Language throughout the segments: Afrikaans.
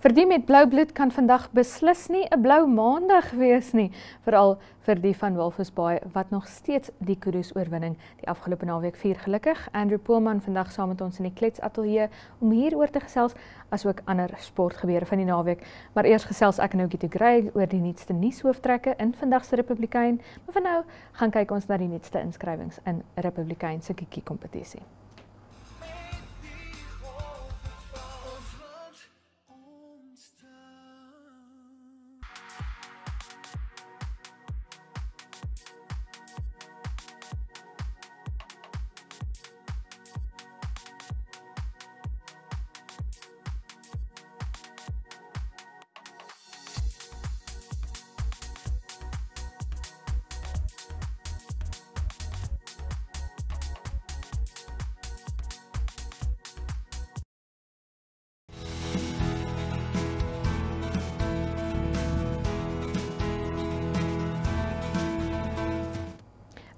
Vir die met blou bloed kan vandag beslis nie 'n blou maandag wees nie, veral vir die van Walvisbaai wat nog steeds die Kudus oorwinning die afgelope naweek vier. Gelukkig Andrew Poelman vandag saam met ons in die kletsatelier om hieroor te gesels, asook ander sportgebeure van die naweek. Maar eers gesels ek en Ogie Grey oor die nuutste nuushooftrekke in vandag se Republikein. Maar vir nou gaan kyk ons na die nuutste inskrywings in Republikein se Kiki kompetisie.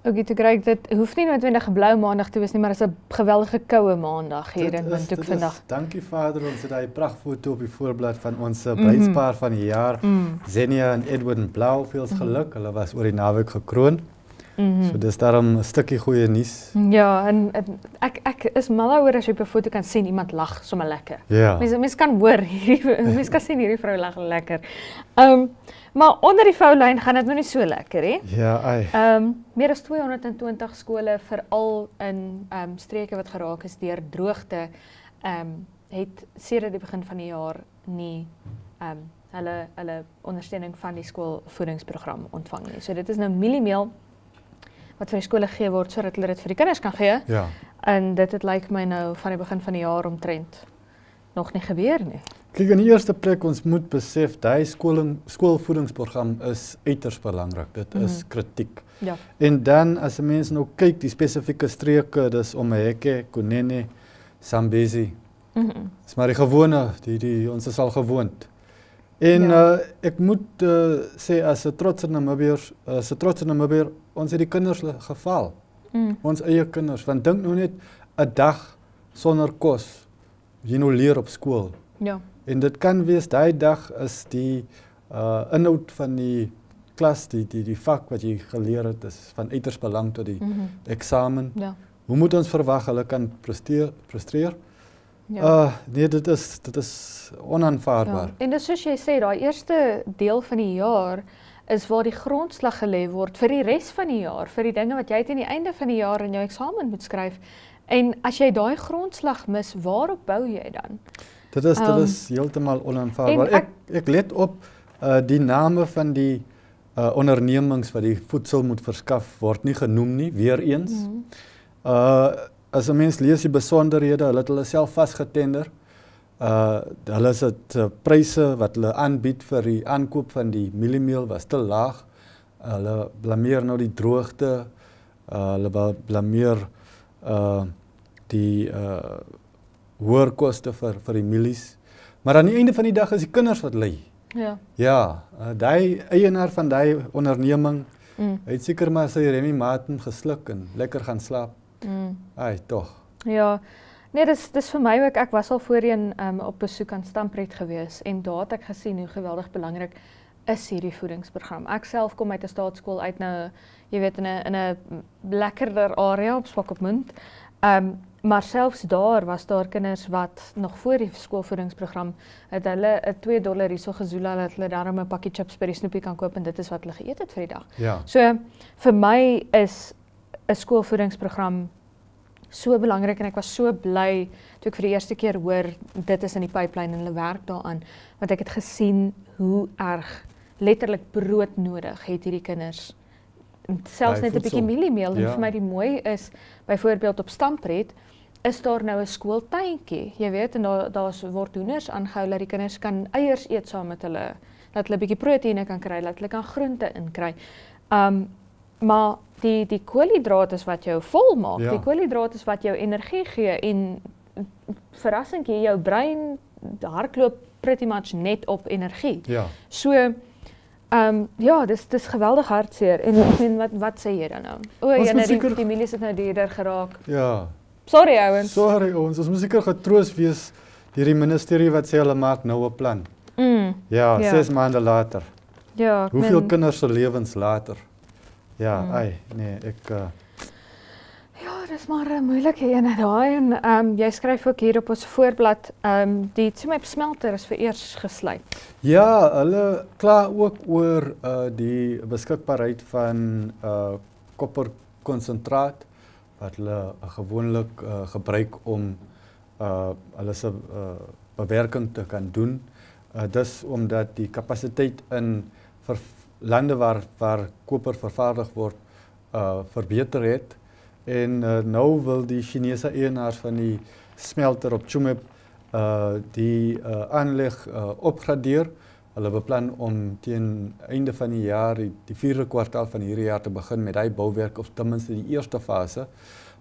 Ogie Grey, dit hoef nie noodwendig 'n blou maandag te wees nie, maar is 'n geweldige koue maandag hier in Windhoek vandag. Dankie Vader, ons het daai prachtfoto op die voorblad van ons bruidspaar van die jaar, Zenia en Edwin Blau, veel geluk, hulle was oor die naweek gekroon. So dis daarom 'n stukkie goeie nuus. Ja, en ek is mal oor as jy op 'n foto kan sien iemand lag sommer lekker. Ja. Mens kan hoor mens kan sien hierdie vrou lag lekker. Maar onder die foulyn gaan dit nou nie so lekker hè. Ja, ai. Meer as 220 skole veral in streke wat geraak is deur droogte het sedert die begin van die jaar nie hulle ondersteuning van die skoolvoedingsprogram ontvang nie. So dit is nou mieliemeel wat vir die skole gegee word sodat hulle dit vir die kinders kan gee. Ja. En dit lyk my nou van die begin van die jaar omtrent nog nie gebeur nie. Kyk, in die eerste plek ons moet besef dat skoolvoedingsprogram is uiters belangrik. Dit is kritiek. Ja. En dan as 'n mens nou kyk die spesifieke streke, dis Omaheke, Kunene, Zambezi. Dis maar die gewone, ons is al gewoond. En ek moet sê as 'n trotse Namibier, ons het die kinders geval. Ons eie kinders, want dink nou net 'n dag sonder kos, jy nou leer op skool. Ja. En dit kan wees, daai dag is die inhoud van die klas, die vak wat jy geleer het, is van uiters belang tot die eksamen. Ja. Hoe moet ons verwag hulle kan presteer? Ja. Nee, dit is onaanvaarbaar. Ja. En dis soos jy sê, daai eerste deel van die jaar is waar die grondslag gelê word vir die res van die jaar, vir die dinge wat jy teen die einde van die jaar in jou eksamen moet skryf. En as jy daai grondslag mis, waarop bou jy dan? Dit is heeltemal onaanvaarbaar. Ek let op die name van die ondernemings wat die voedsel moet verskaf word nie genoem nie, weer eens. As 'n mens lees die besonderhede, hulle het hulle self vasgetender. Hulle is pryse wat hulle aanbied vir die aankoop van die mieliemeel was te laag. Hulle blameer nou die droogte, hulle blameer die hoër koste vir die mielies. Maar aan die einde van die dag is die kinders wat ly. Ja. Ja, die eienaar van die onderneming, hy het seker maar sy Remy Martin gesluk en lekker gaan slaap. Ai, tog. Ja, nee, dis vir my ook, ek was al voorheen op besoek aan Stampret gewees en daar het ek gesien hoe geweldig belangrik is hierdie voedingsprogram. Ek self kom uit 'n staatskool uit nou, jy weet, in 'n lekkerder area op Swakopmund. Maar selfs daar was daar kinders wat nog voor die skoolvoedingsprogram het hulle $2 hierso gezoela dat hulle daarom 'n pakkie chips by die snoepie kan koop en dit is wat hulle geëet het vir die dag. Ja. So vir my is 'n skoolvoedingsprogram so belangrik en ek was so bly toe ek vir die eerste keer hoor dit is in die pipeline en hulle werk daaraan, want ek het gesien hoe erg letterlik brood nodig het hierdie kinders. Selfs net 'n bietjie mieliemeel. En vir my die mooi is byvoorbeeld op Stampret is daar nou 'n skooltuintjie, jy weet, en daar word hoenders aangehou dat die kinders kan eiers eet saam met hulle, dat hulle 'n bietjie proteïene kan kry, dat hulle kan groente inkry. Maar die koolhidrate is wat jou vol maak, die koolhidrate is wat jou energie gee en verrassingkie, jou brein hardloop pretty much net op energie. Ja. So ja, dis geweldig hartseer. En wat sê jy dan nou? Die mielies het nou duurder geraak. Ja. Sorry ouens. Sorry ouens, ons moet seker getroos wees die ministerie wat sê hulle maak nou 'n plan. Ja, 6 maande later. Ja, hoeveel kinders se lewens later? Ja, nee, ja, dis maar 'n moeilike een daai en jy skryf ook hier op ons voorblad, die Tsumeb smelter is vereers gesluit. Ja, hulle kla ook oor die beskikbaarheid van kopperkonsentraat wat hulle gewoonlik gebruik om hulle se bewerking te kan doen. Dis omdat die kapasiteit in lande waar koper vervaardig word verbeter het en nou wil die Chinese eienaars van die smelter op Tsumeb die aanleg opgradeer. Hulle beplan om teen einde van die jaar, die 4de kwartaal van hierdie jaar te begin met die bouwerk of ten minste die eerste fase.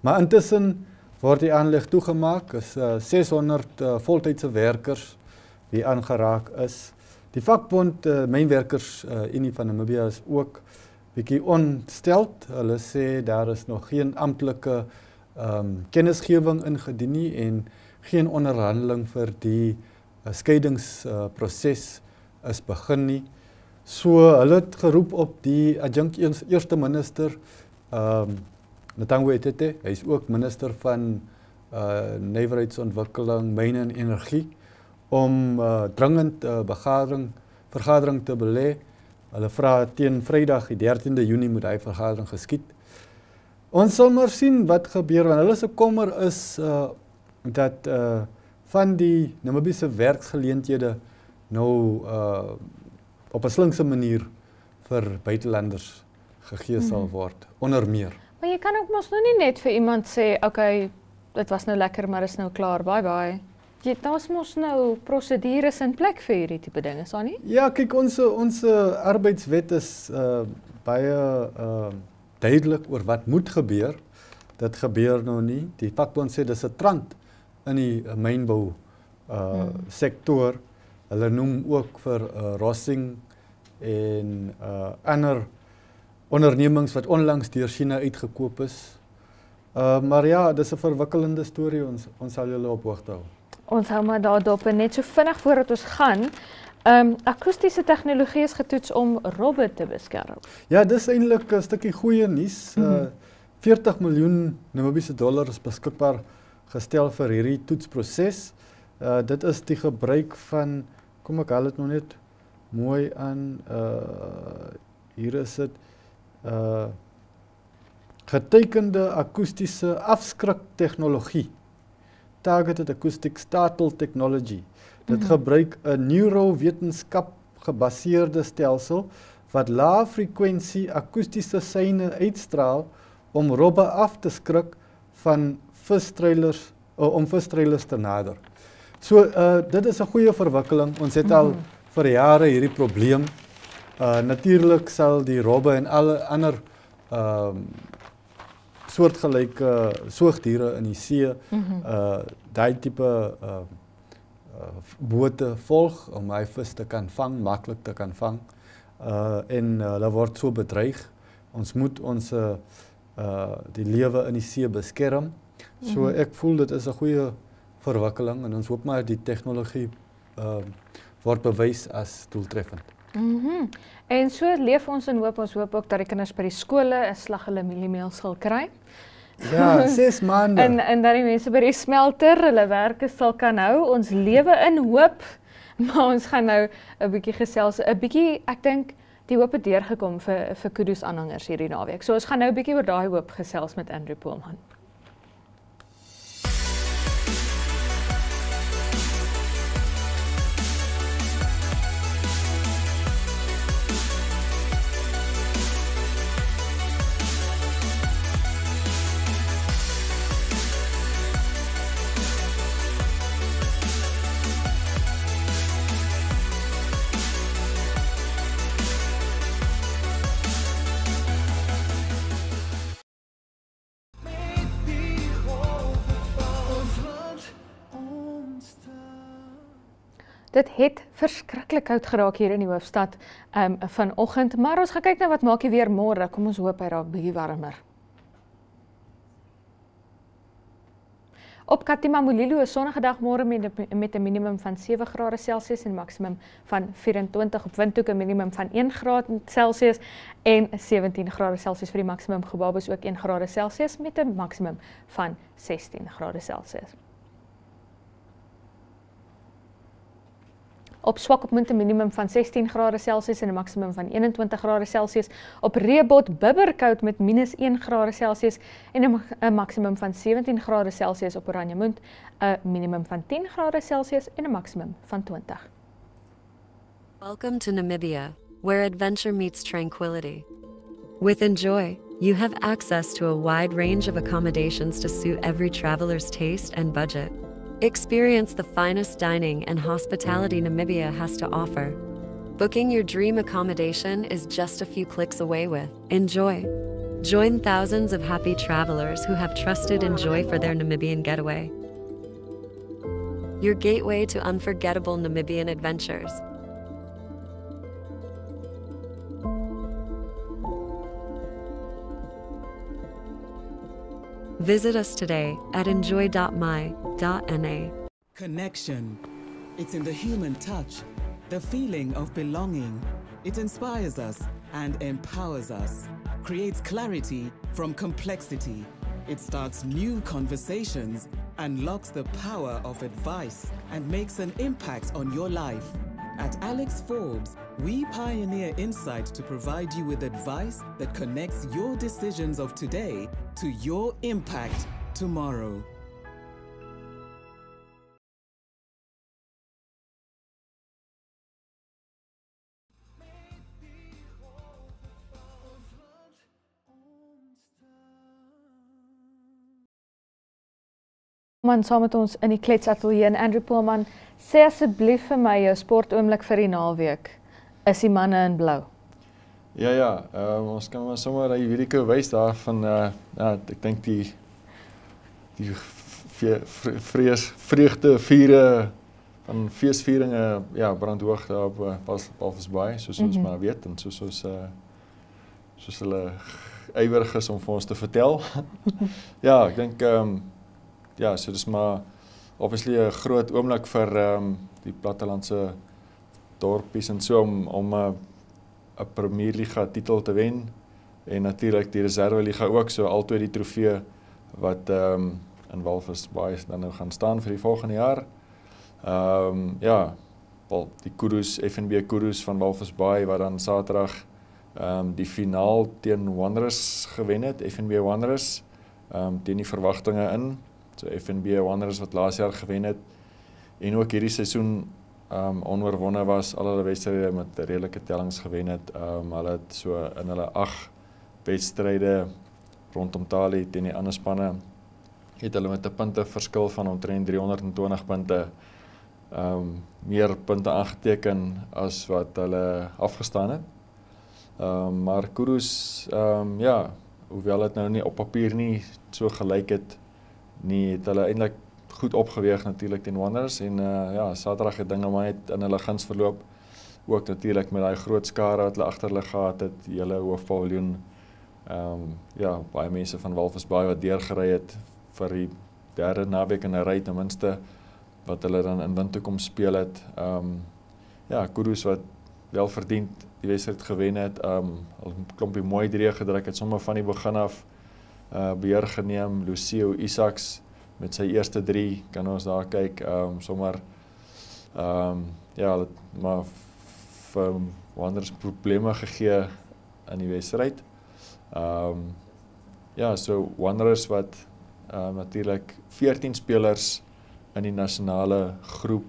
Maar intussen word die aanleg toegemaak, is 600 voltydse werkers wie aangeraak is. Die vakbond Mynwerkers Unie van Namibia is ook bietjie ontsteld. Hulle sê daar is nog geen amptelike kennisgewing ingedien nie en geen onderhandeling vir die skeidingsproses is begin nie. So hulle het geroep op die adjunk eerste minister Ntango Etete, hy is ook minister van nywerheidsontwikkeling, myne en energie, om dringend vergadering te belê. Hulle vra teen Vrydag die 13de Junie moet hy vergadering geskied. Ons sal maar sien wat gebeur, want hulle se kommer is dat van die Namibiese werksgeleenthede nou op 'n slinkse manier vir buitelanders gegee sal word, onder meer. Maar jy kan ook mos nou nie net vir iemand sê, okay, dit was nou lekker, maar is nou klaar, bye bye. Daar's mos nou prosedures in plek vir hierdie tipe dinge, is daar nie? Ja, kyk, ons arbeidswet is baie duidelik oor wat moet gebeur. Dit gebeur nou nie. Die vakbond sê dis 'n trant in die mynbou sektor. Hulle noem ook vir Rossing en ander ondernemings wat onlangs deur China uitgekoop is. Maar ja, dis 'n verwikkelende storie, ons sal julle op hoogte hou. Ons hou maar daarop en net so vinnig voordat ons gaan. Akoestiese tegnologie is getoets om robbe te beskerm. Ja, dis eintlik 'n stukkie goeie nuus. 40 miljoen Namibiese dollar is beskikbaar gestel vir hierdie toetsproses. Dit is die gebruik van, kom ek haal dit nou net mooi aan, hier is dit, getekende akoestiese afskriktegnologie. Targeted Acoustic Startle Technology. Dit gebruik 'n neurowetenskap gebaseerde stelsel wat lae-frekwensie akoestiese seine uitstraal om robbe af te skrik van visstreilers, om visstreilers te nader. So dit is 'n goeie verwikkeling. Ons het al vir jare hierdie probleem. Natuurlik sal die robbe en alle ander soortgelyke soogdiere in die see daai tipe bote volg om hy vis te kan vang, maklik te kan vang. En hulle word so bedreig. Ons moet ons die lewe in die see beskerm. So ek voel dit is 'n goeie verwikkeling en ons hoop maar die tegnologie word bewys as doeltreffend. En so leef ons en hoop ook dat die kinders by die skole 'n slag hulle mieliemeel sal kry. Ja, 6 maande. En dat die mense by die smelter hulle werke sal kan hou. Ons lewe in hoop, maar ons gaan nou 'n bietjie gesels, 'n bietjie, ek dink die hoop het deurgekom vir Kudus aanhangers hierdie naweek. So ons gaan nou 'n bietjie oor daai hoop gesels met Andrew Poelman. Dit het verskriklik koud geraak hier in die hoofstad vanoggend, maar ons gaan kyk na wat maak die weer môre. Kom ons hoop hy raak bietjie warmer. Op Katima Mulilo 'n sonnige dag môre met 'n minimum van 7 grade Celsius en 'n maksimum van 24. Op Windhoek 'n minimum van 1 graad Celsius en 17 grade Celsius vir die maksimum. Gebabes ook 1 grade Celsius met 'n maksimum van 16 grade Celsius. Op Swakopmund 'n minimum van 16 grade Celsius en 'n maksimum van 21 grade Celsius. Op Reebot bibberkoud met -1 grade Celsius en 'n maksimum van 17 grade Celsius. Op Oranjemund 'n minimum van 10 grade Celsius en 'n maksimum van 20. Welcome to Namibia, where adventure meets tranquility. With Enjoy, you have access to a wide range of accommodations to suit every traveler's taste and budget. Experience the finest dining and hospitality Namibia has to offer. Booking your dream accommodation is just a few clicks away with Enjoy. Join thousands of happy travelers who have trusted Enjoy for their Namibian getaway. Your gateway to unforgettable Namibian adventures. Visit us today at enjoy.my.na. Connection. It's in the human touch, the feeling of belonging. It inspires us and empowers us, creates clarity from complexity. It starts new conversations, unlocks the power of advice, and makes an impact on your life. At Alex Forbes, we pioneer insight to provide you with advice that connects your decisions of today to your impact tomorrow. Man saam met ons in die kletsatelier en Andrew Poelman, sê asseblief vir my jou sportoomblik vir die naweek. Is die manne in blou? Ja, ons kan maar sommer die video wys daar van ek dink die vreugde viere van feesvieringe brandhoog daar op Walvis Bay, soos ons maar weet en soos hulle ywerig is om vir ons te vertel. Ja, ek dink so dis maar obviously 'n groot oomblik vir die plattelandse dorpies en so om 'n Premier Liga titel te wen en natuurlik die Reserve Liga ook, so altyd die trofee wat in Walvis Bay dan nou gaan staan vir die volgende jaar. Die Kurus, FNB Kurus van Walvis Bay wat dan Saterdag die finaal teen Wanderers gewen het, FNB Wanderers, teen die verwagtinge in. So FNB Wanderers wat laas jaar gewen het en ook hierdie seisoen onoorwonne was, al hulle wedstryde met redelike tellings gewen het. Hulle het so in hulle 8 wedstryde rondom Tali teen die ander spanne het hulle met 'n punte verskil van omtrent 320 punte meer punte aangeteken as wat hulle afgestaan het. Maar Kurus, hoewel dit nou nie op papier nie so gelyk het nie, het hulle eintlik goed opgeweeg natuurlik teen Wanderers en Saterdag het dinge maar net in hulle guns verloop. Ook natuurlik met daai groot skare wat hulle agter hulle gehad het, die hele hoofpaviljoen. Baie mense van Walvis Bay wat deurgery het vir die derde naweek in 'n ry ten minste wat hulle dan in Windhoek kom speel het. Kurus wat wel verdiend die wedstryd gewen het, 'n klompie mooi drie gedruk het sommer van die begin af beheer geneem. Lucio Isaacs met sy eerste 3 kan ons daar kyk, maar vir Wanderers probleme gegee in die wedstryd. So Wanderers wat natuurlik 14 spelers in die nasionale groep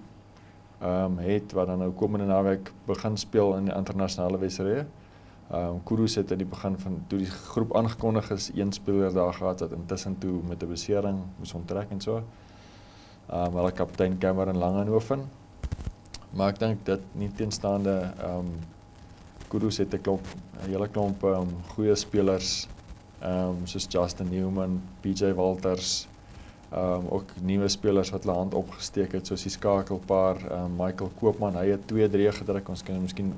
het wat dan nou komende naweek begin speel in die internasionale wedstryde. Kurus het in die begin van toe die groep aangekondig is, 1 speler daar gehad wat intussen toe met 'n besering moes onttrek en so. Hulle kaptein Cameron Langenhoven. Maar ek dink dit nie teenstaande Kurus het 'n hele klomp goeie spelers soos Justin Newman, PJ Walters, ook nuwe spelers wat hulle hand opgesteek het soos die skakelpaar Michael Koopman, hy het 2-3 gedruk. Ons kan miskien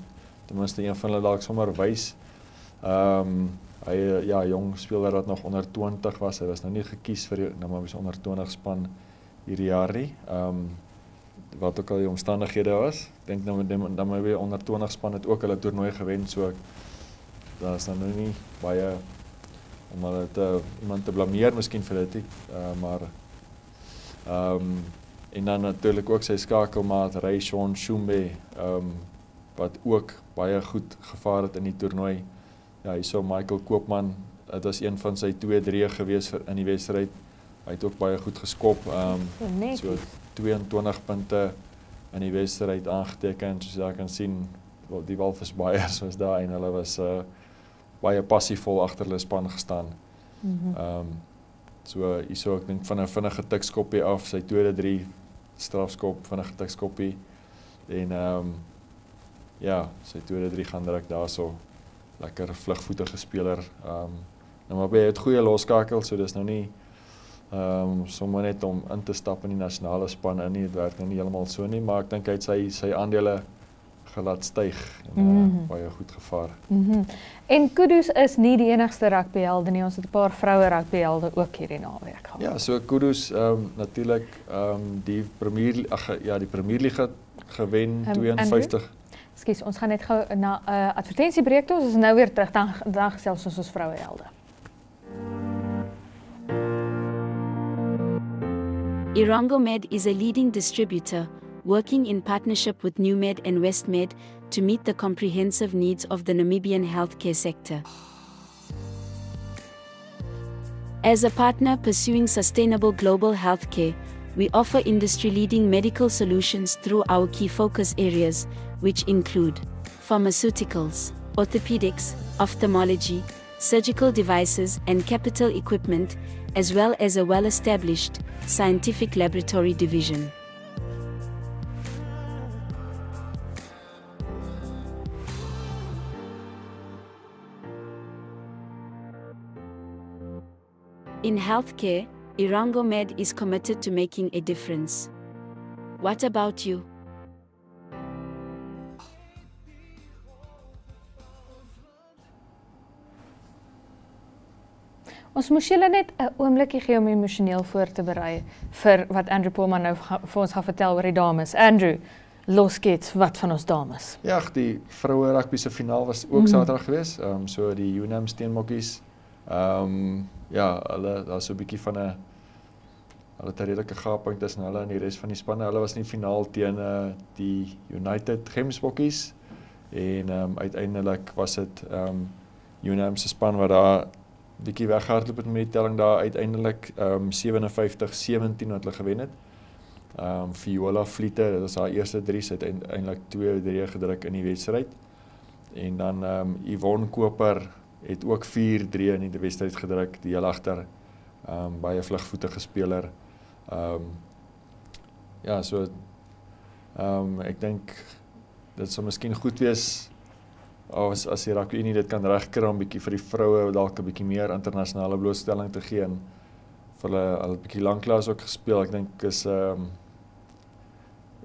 ten minste een van hulle dalk sommer wys. Hy jong speler wat nog onder 20 was. Hy was nou nie gekies vir die Namibiese onder 20 span hierdie jaar nie. Wat ook al die omstandighede was. Ek dink dan my weer onder 20 span het ook hulle toernooi gewen, so daar is dan nou nie baie om hulle iemand te blameer miskien vir dit nie, maar en dan natuurlik ook sy skakelmaat Rayshon Shumbe, wat ook baie goed gevaar het in die toernooi. Ja, hierso Michael Koopman, dit was een van sy 2-3 gewees in die wedstryd. Hy het ook baie goed geskop, so 22 punte in die wedstryd aangeteken, soos jy kan sien, die Walvisbaaiers was daar en hulle was baie passievol agter hulle span gestaan. So hierso ek dink van 'n vinnige tikskoppie af, sy tweede 3 strafskop, vinnige tikskoppie en ja, sy tweede 3 gaan direk daarso. Lekker vlugvoetige speler. Nou maar hy het goeie losskakel, so dis nou nie sommer net om in te stap in die nasionale span in nie, dit werk nou nie heeltemal so nie, maar ek dink hy het sy aandele gelaat styg en baie goed gevaar. En Kudus is nie die enigste rugbyhelde nie, ons het 'n paar vroue rugbyhelde ook hierdie naweek gehad. Ja, so Kudus natuurlik die Premier League gewen 52. Ekskuus, ons gaan net gou na 'n advertensiebreek toe, ons is nou weer terug, dan gesels ons vrouehelde. Irongo Med is a leading distributor, working in partnership with NewMed and WestMed to meet the comprehensive needs of the Namibian healthcare sector. As a partner pursuing sustainable global healthcare, we offer industry-leading medical solutions through our key focus areas, which include pharmaceuticals, orthopedics, ophthalmology, surgical devices and capital equipment, as well as a well-established scientific laboratory division. In healthcare, Irongo Med is committed to making a difference. What about you? Ons moes julle net 'n oombliekie gee om emosioneel voor te berei vir wat Andrew Polman nou vir ons gaan vertel oor die dames. Andrew, loskets, wat van ons dames? Ja, die vroue rugby se finaal was ook Saterdag geweest. So die UNAM Steenbokkies. Ja, hulle daar's so 'n bietjie van 'n hulle het 'n redelike gaping tussen hulle en die res van die spanne. Hulle was in die finaal teen die United Gemsbokkies en uiteindelik was dit UNAM se span wat daar bietjie weghardloop het met die telling daar uiteindelik 57-17 wat hulle gewen het. Viola Vliete, dit was haar eerste 3, sy het eintlik 2-3 gedruk in die wedstryd. En dan Yvonne Koper het ook 4-3 in die wedstryd gedruk, die heel agter. Baie vlugvoetige speler. Ja, so ek dink dit sou miskien goed wees as die Rugby Unie dit kan regkry om bietjie vir die vroue dalk 'n bietjie meer internasionale blootstelling te gee en vir hulle bietjie lanklaas ook gespeel. Ek dink is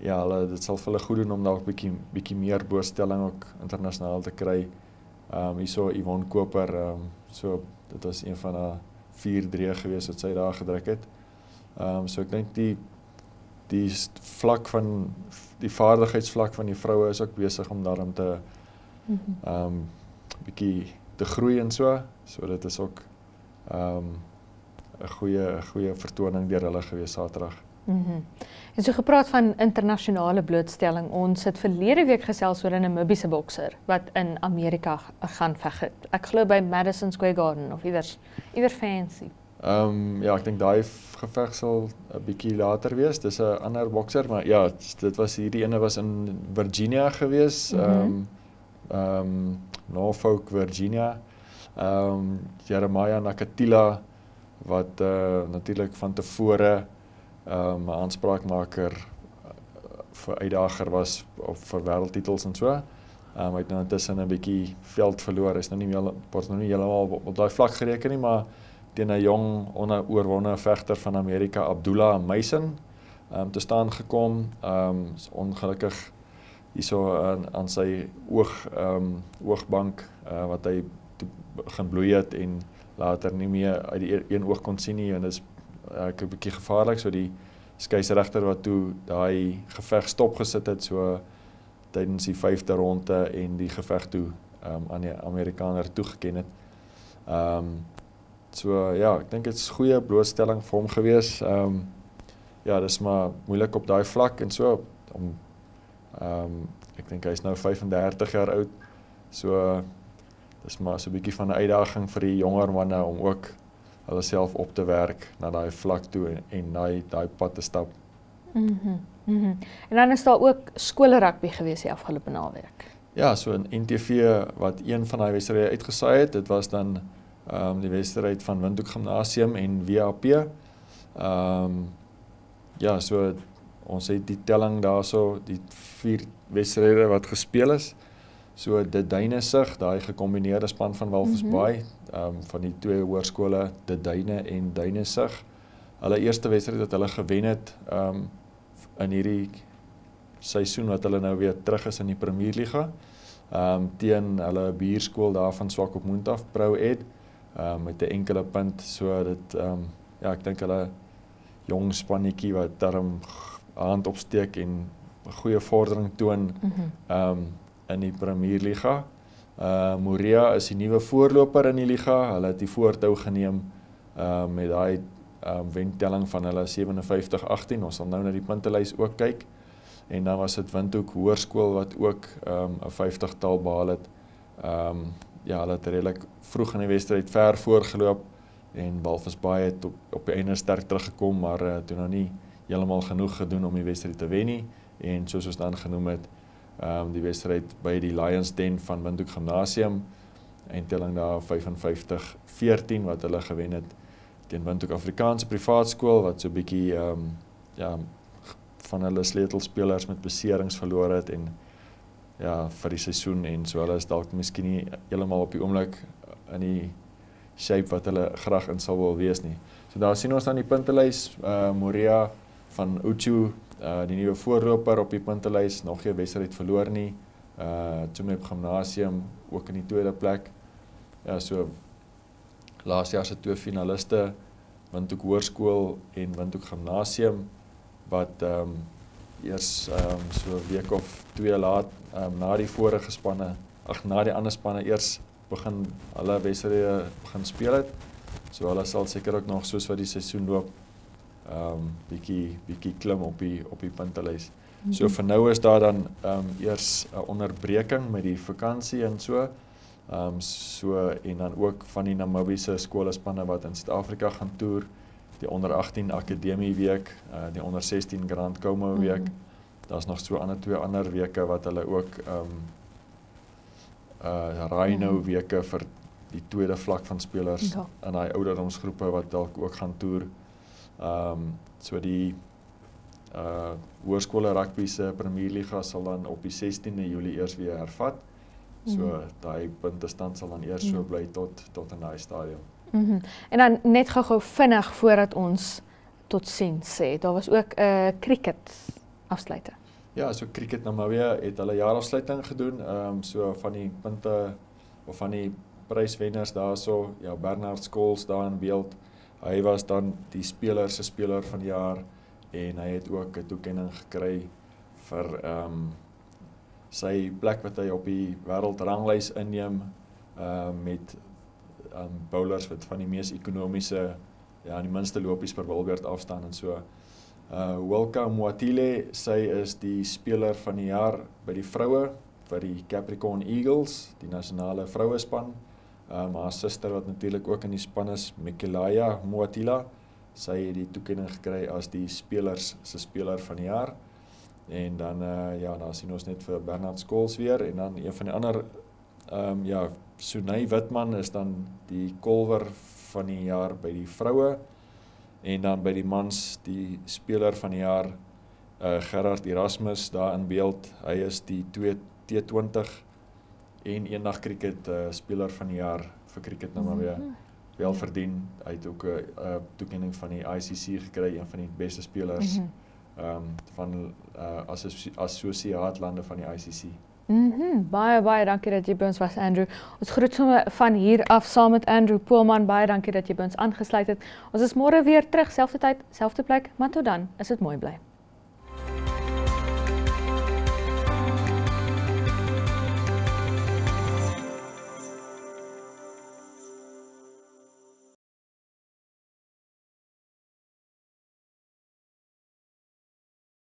ja, dit sal vir hulle goed doen om dalk bietjie meer blootstelling ook internasionaal te kry. Hierso Yvonne Koper, so dit was een van haar 4-3 gewees wat sy daar gedruk het. So ek dink die vlak van die vaardigheidsvlak van die vroue is ook besig om daarom te bietjie te groei en so dit is ook 'n goeie vertoning deur hulle gewees Saterdag. En so gepraat van internasionale blootstelling, ons het verlede week gesels oor 'n Namibiese bokser wat in Amerika gaan veg het. Ek glo by Madison Square Garden of iewers fancy. Ja, ek dink daai geveg sal 'n bietjie later wees. Dis 'n ander bokser, maar ja, dit was hierdie ene was in Virginia gewees. Norfolk, Virginia. Jeremiah Nakatila wat natuurlik van tevore 'n aanspraakmaker vir uitdager was vir wêreldtitels en so. Hy het nou intussen 'n bietjie veld verloor. Hy's nou nie heeltemal op daai vlak gereken nie, maar teen 'n jong onoorwonde vegter van Amerika, Abdullah Mason, te staan gekom. Ongelukkig hierso aan sy oogbank wat hy begin bloei het en later nie meer uit die een oog kon sien nie en dit is 'n bietjie gevaarlik, so die skeieregter wat toe daai geveg stopgesit het so tydens die 5de ronde en die geveg toe aan die Amerikaner toegeken het. So ja, ek dink dit is goeie blootstelling vir hom gewees. Ja, dis maar moeilik op daai vlak en so om ek dink hy is nou 35 jaar oud. So dis maar so 'n bietjie van 'n uitdaging vir die jonger manne om ook hulle self op te werk na daai vlak toe en daai pad te stap. En dan is daar ook skole rugby gewees die afgelope naweek. Ja, so in NTV wat een van daai wedstryde uitgesaai het, dit was dan die wedstryd van Windhoek Gimnasium en WAP. Ja, so ons het die telling daarso, die 4 wedstryde wat gespeel is. So De Duinesig, daai gekombineerde span van Walvis Bay, van die 2 hoërskole, De Duine en Duinesig. Hulle eerste wedstryd wat hulle gewen het in hierdie seisoen wat hulle nou weer terug is in die Premierliga. Teen hulle buurskool daar van Swakopmund af, Pro Ed, met 'n enkele punt. So dit ja, ek dink hulle jong spannetjie wat daarom hand opsteek en 'n goeie vordering toon in die Premierliga. Moria is die nuwe voorloper in die liga. Hulle het die voortou geneem met daai wentelling van hulle 57-18. Ons sal nou na die puntelys ook kyk. En dan was dit Windhoek Hoërskool wat ook 'n 50-tal behaal het. Ja, hulle het redelik vroeg in die wedstryd ver voorgeloop en Walvis Bay het op die einde sterk teruggekom, maar toe nou nie heeltemal genoeg gedoen om die wedstryd te wen nie. En soos ons dan genoem het, die wedstryd by die Lions Den van Windhoek Gimnasium, eindtelling daar 55-14 wat hulle gewen het teen Windhoek Afrikaanse Privaat Skool wat so 'n bietjie ja, van hulle sleutelspelers met beserings verloor het en ja, vir die seisoen en so hulle is dalk miskien nie heeltemal op die oomblik in die shape wat hulle graag in sal wil wees nie. So daar sien ons dan die puntelys, Moria van Uchu, die nuwe voorloper op die puntelys, nog geen wedstryd verloor nie. Tsumeb Gimnasium ook in die 2de plek. Ja, so laas jaar se 2 finaliste, Windhoek Hoërskool en Windhoek Gimnasium wat eers so 'n week of 2 laat na die vorige spanne, na die ander spanne eers begin hulle wedstryde begin speel het. So hulle sal seker ook nog soos wat die seisoen loop bietjie klim op die puntelys. So vir nou is daar dan eers 'n onderbreking met die vakansie en so. En dan ook van die Namibiese skolespanne wat in Suid-Afrika gaan toer, die onder 18 Akademie week, die onder 16 Grand Como week. Daar's nog so 2 ander weke wat hulle ook Rhino weke vir die tweede vlak van spelers in daai ouderdomsgroepe wat dalk ook gaan toer. So die hoërskole rugby se Premierliga sal dan op die 16de Julie eers weer hervat. So daai puntestand sal dan eers so bly tot in daai stadium. En dan net gou vinnig voordat ons totsiens sê, daar was ook 'n cricket afsluiting. Ja, so Cricket Namibia het hulle jaarafsluiting gedoen, so van die punte of van die pryswenners daarso, ja, Bernard Scholes daar in beeld. Hy was dan die speler van die jaar en hy het ook 'n toekenning gekry vir sy plek wat hy op die wêreldranglys inneem met bowlers wat van die mees ekonomiese, ja, die minste lopies per bilbeerd afstaan en so. Wilka Moatile, sy is die speler van die jaar by die vroue vir die Capricorn Eagles, die nasionale vrouespan. Haar suster wat natuurlik ook in die span is, Mikelaya Moatila, sy het die toekenning gekry as die speler van die jaar. En dan ja, daar sien ons net vir Bernard Scholes weer en dan een van die ander ja, Sunay Witman is dan die kolwer van die jaar by die vroue. En dan by die mans, die speler van die jaar, Gerard Erasmus, daar in beeld. Hy is die 2 T20 en eendag cricket speler van die jaar vir Cricket Namibia. Wel verdien. Hy het ook 'n toekenning van die ICC gekry, een van die beste spelers van assosiaatlande van die ICC. Baie dankie dat jy by ons was, Andrew. Ons groet sommer van hier af saam met Andrew Poelman. Baie dankie dat jy by ons aangesluit het. Ons is môre weer terug, selfde tyd, selfde plek, maar tot dan, is dit mooi bly.